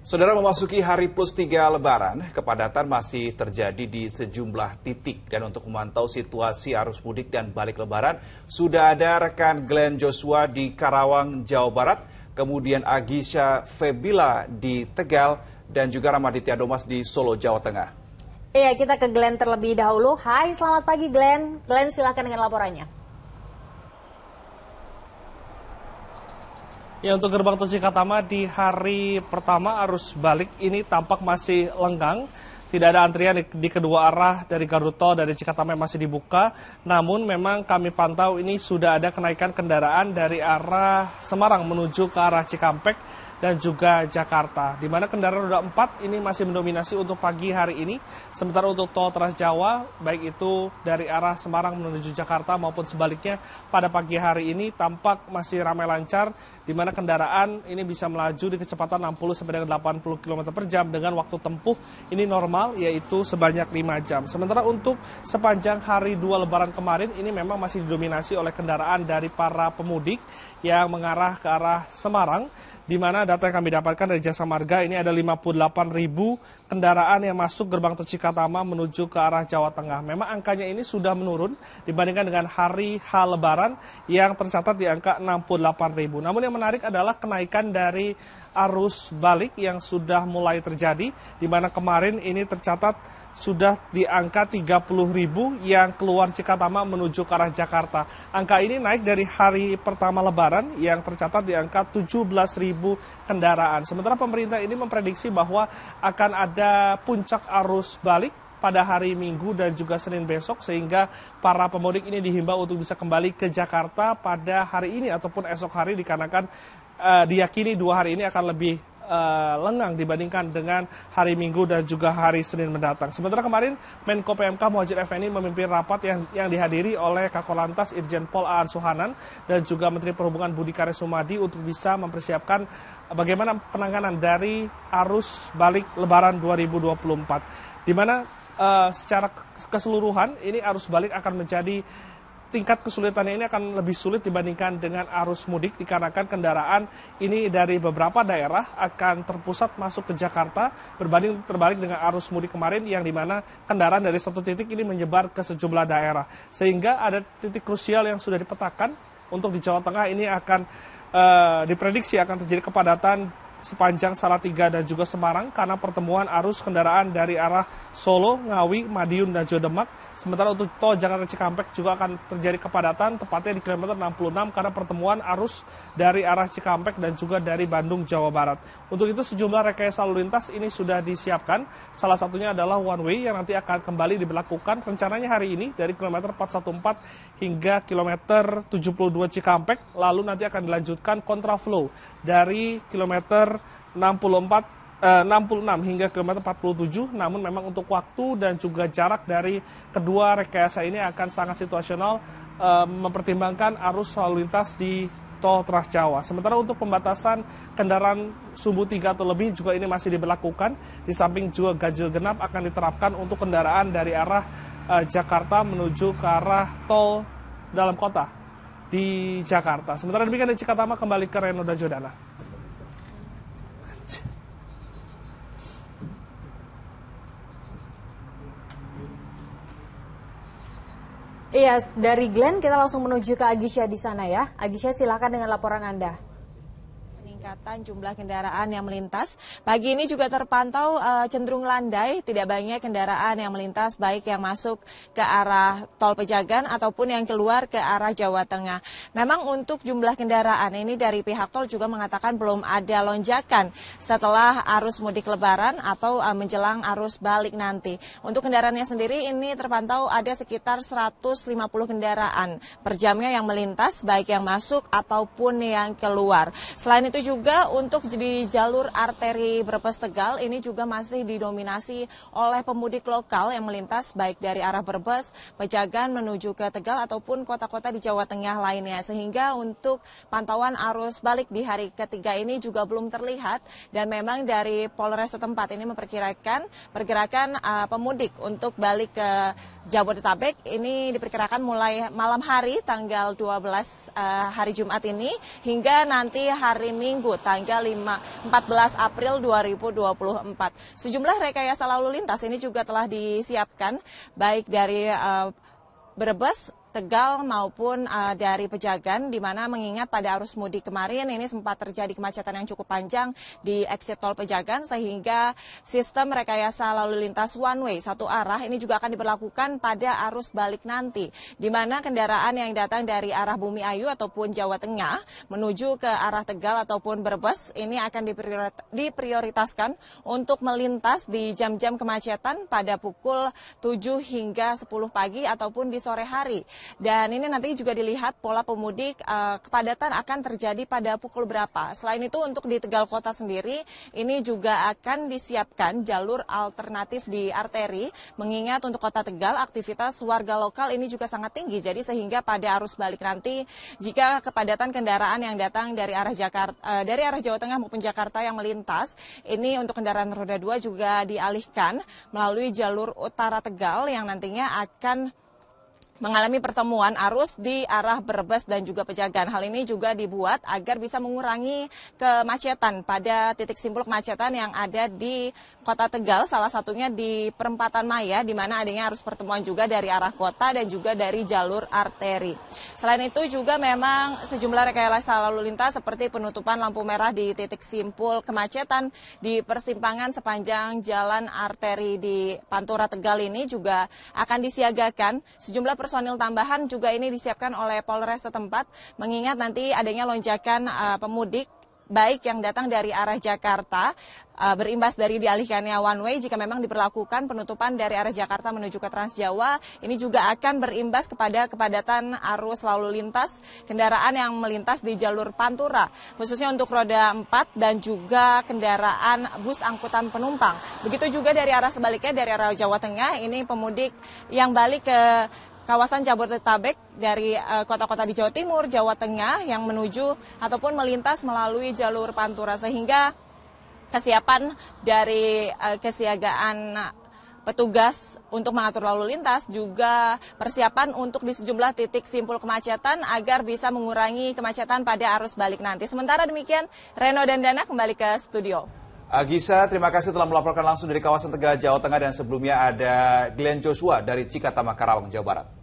Saudara, memasuki hari plus 3 Lebaran, kepadatan masih terjadi di sejumlah titik. Dan untuk memantau situasi arus mudik dan balik Lebaran, sudah ada rekan Glenn Joshua di Karawang, Jawa Barat, kemudian Agisha Febila di Tegal, dan juga Ramaditya Domas di Solo, Jawa Tengah. Iya, kita ke Glenn terlebih dahulu. Hai, selamat pagi Glenn. Glenn, silakan dengan laporannya. Ya, untuk gerbang tol Cikatama di hari pertama arus balik ini tampak masih lenggang. Tidak ada antrian di kedua arah dari gardu tol dari Cikatama yang masih dibuka. Namun memang kami pantau ini sudah ada kenaikan kendaraan dari arah Semarang menuju ke arah Cikampek dan juga Jakarta, di mana kendaraan roda 4 ini masih mendominasi untuk pagi hari ini. Sementara untuk tol Trans Jawa, baik itu dari arah Semarang menuju Jakarta maupun sebaliknya, pada pagi hari ini tampak masih ramai lancar, di mana kendaraan ini bisa melaju di kecepatan 60 sampai dengan 80 km per jam dengan waktu tempuh ini normal, yaitu sebanyak 5 jam. Sementara untuk sepanjang hari 2 Lebaran kemarin, ini memang masih didominasi oleh kendaraan dari para pemudik yang mengarah ke arah Semarang, di mana data yang kami dapatkan dari Jasa Marga ini ada 58.000 kendaraan yang masuk gerbang tol Cikatama menuju ke arah Jawa Tengah. Memang angkanya ini sudah menurun dibandingkan dengan hari H Lebaran yang tercatat di angka 68.000. Namun yang menarik adalah kenaikan dari arus balik yang sudah mulai terjadi, di mana kemarin ini tercatat sudah di angka 30.000 yang keluar Cikatama menuju ke arah Jakarta. Angka ini naik dari hari pertama Lebaran yang tercatat di angka 17.000 kendaraan. Sementara pemerintah ini memprediksi bahwa akan ada puncak arus balik pada hari Minggu dan juga Senin besok, sehingga para pemudik ini dihimbau untuk bisa kembali ke Jakarta pada hari ini ataupun esok hari, dikarenakan diyakini 2 hari ini akan lebih lengang dibandingkan dengan hari Minggu dan juga hari Senin mendatang. Sementara kemarin Menko PMK Muhadjir Effendi memimpin rapat yang dihadiri oleh Kakor Lantas Irjen Pol Aan Suhanan dan juga Menteri Perhubungan Budi Karya Sumadi untuk bisa mempersiapkan bagaimana penanganan dari arus balik Lebaran 2024. Di mana secara keseluruhan ini arus balik akan menjadi tingkat kesulitannya ini akan lebih sulit dibandingkan dengan arus mudik, dikarenakan kendaraan ini dari beberapa daerah akan terpusat masuk ke Jakarta terbalik dengan arus mudik kemarin, yang dimana kendaraan dari satu titik ini menyebar ke sejumlah daerah, sehingga ada titik krusial yang sudah dipetakan untuk di Jawa Tengah. Ini akan diprediksi akan terjadi kepadatan sepanjang Salatiga dan juga Semarang karena pertemuan arus kendaraan dari arah Solo, Ngawi, Madiun, dan juga Demak. Sementara untuk tol Jakarta Cikampek juga akan terjadi kepadatan tepatnya di kilometer 66 karena pertemuan arus dari arah Cikampek dan juga dari Bandung, Jawa Barat. Untuk itu sejumlah rekayasa lalu lintas ini sudah disiapkan. Salah satunya adalah one way yang nanti akan kembali diberlakukan rencananya hari ini dari kilometer 414 hingga kilometer 72 Cikampek. Lalu nanti akan dilanjutkan kontraflow dari kilometer 66 hingga kilometer 47, namun memang untuk waktu dan juga jarak dari kedua rekayasa ini akan sangat situasional, mempertimbangkan arus lalu lintas di tol Trans Jawa. Sementara untuk pembatasan kendaraan sumbu 3 atau lebih juga ini masih diberlakukan, di samping juga ganjil genap akan diterapkan untuk kendaraan dari arah Jakarta menuju ke arah tol dalam kota di Jakarta. Sementara demikian di Cikatama, kembali ke Reno dan Jodana. Iya, dari Glenn kita langsung menuju ke Agisha di sana ya. Agisha, silakan dengan laporan Anda. Peningkatan jumlah kendaraan yang melintas pagi ini juga terpantau cenderung landai, tidak banyak kendaraan yang melintas baik yang masuk ke arah tol Pejagan ataupun yang keluar ke arah Jawa Tengah. Memang untuk jumlah kendaraan ini dari pihak tol juga mengatakan belum ada lonjakan setelah arus mudik Lebaran atau menjelang arus balik nanti. Untuk kendaraannya sendiri ini terpantau ada sekitar 150 kendaraan per jamnya yang melintas baik yang masuk ataupun yang keluar. Selain itu juga untuk di jalur arteri Brebes Tegal ini juga masih didominasi oleh pemudik lokal yang melintas baik dari arah Brebes, Pejagan menuju ke Tegal ataupun kota-kota di Jawa Tengah lainnya, sehingga untuk pantauan arus balik di hari ketiga ini juga belum terlihat, dan memang dari Polres setempat ini memperkirakan pergerakan pemudik untuk balik ke Jabodetabek ini diperkirakan mulai malam hari tanggal 12 hari Jumat ini hingga nanti hari Minggu tanggal 14 April 2024. Sejumlah rekayasa lalu lintas ini juga telah disiapkan baik dari Brebes, Tegal maupun dari Pejagan, di mana mengingat pada arus mudik kemarin ini sempat terjadi kemacetan yang cukup panjang di exit tol Pejagan, sehingga sistem rekayasa lalu lintas one way satu arah ini juga akan diberlakukan pada arus balik nanti, di mana kendaraan yang datang dari arah Bumi Ayu ataupun Jawa Tengah menuju ke arah Tegal ataupun Brebes ini akan diprioritaskan untuk melintas di jam-jam kemacetan pada pukul 7 hingga 10 pagi ataupun di sore hari. Dan ini nanti juga dilihat pola pemudik kepadatan akan terjadi pada pukul berapa. Selain itu untuk di Tegal Kota sendiri ini juga akan disiapkan jalur alternatif di arteri. Mengingat untuk Kota Tegal aktivitas warga lokal ini juga sangat tinggi. Jadi sehingga pada arus balik nanti jika kepadatan kendaraan yang datang dari arah dari arah Jawa Tengah maupun Jakarta yang melintas, ini untuk kendaraan roda 2 juga dialihkan melalui jalur utara Tegal yang nantinya akan mengalami pertemuan arus di arah Brebes dan juga Pejagan. Hal ini juga dibuat agar bisa mengurangi kemacetan pada titik simpul kemacetan yang ada di Kota Tegal, salah satunya di Perempatan Maya, di mana adanya arus pertemuan juga dari arah kota dan juga dari jalur arteri. Selain itu juga memang sejumlah rekayasa lalu lintas seperti penutupan lampu merah di titik simpul kemacetan di persimpangan sepanjang jalan arteri di Pantura Tegal ini juga akan disiagakan. Sejumlah personil tambahan juga ini disiapkan oleh Polres setempat, mengingat nanti adanya lonjakan pemudik baik yang datang dari arah Jakarta berimbas dari dialihkannya one way. Jika memang diberlakukan penutupan dari arah Jakarta menuju ke Trans Jawa, ini juga akan berimbas kepada kepadatan arus lalu lintas kendaraan yang melintas di jalur Pantura, khususnya untuk roda 4 dan juga kendaraan bus angkutan penumpang. Begitu juga dari arah sebaliknya, dari arah Jawa Tengah, ini pemudik yang balik ke kawasan Jabodetabek dari kota-kota di Jawa Timur, Jawa Tengah yang menuju ataupun melintas melalui jalur Pantura, sehingga kesiapan dari kesiagaan petugas untuk mengatur lalu lintas juga persiapan untuk di sejumlah titik simpul kemacetan agar bisa mengurangi kemacetan pada arus balik nanti. Sementara demikian, Reno dan Dana kembali ke studio. Agisa, terima kasih telah melaporkan langsung dari kawasan Tegal, Jawa Tengah, dan sebelumnya ada Glenn Joshua dari Cikatama, Karawang, Jawa Barat.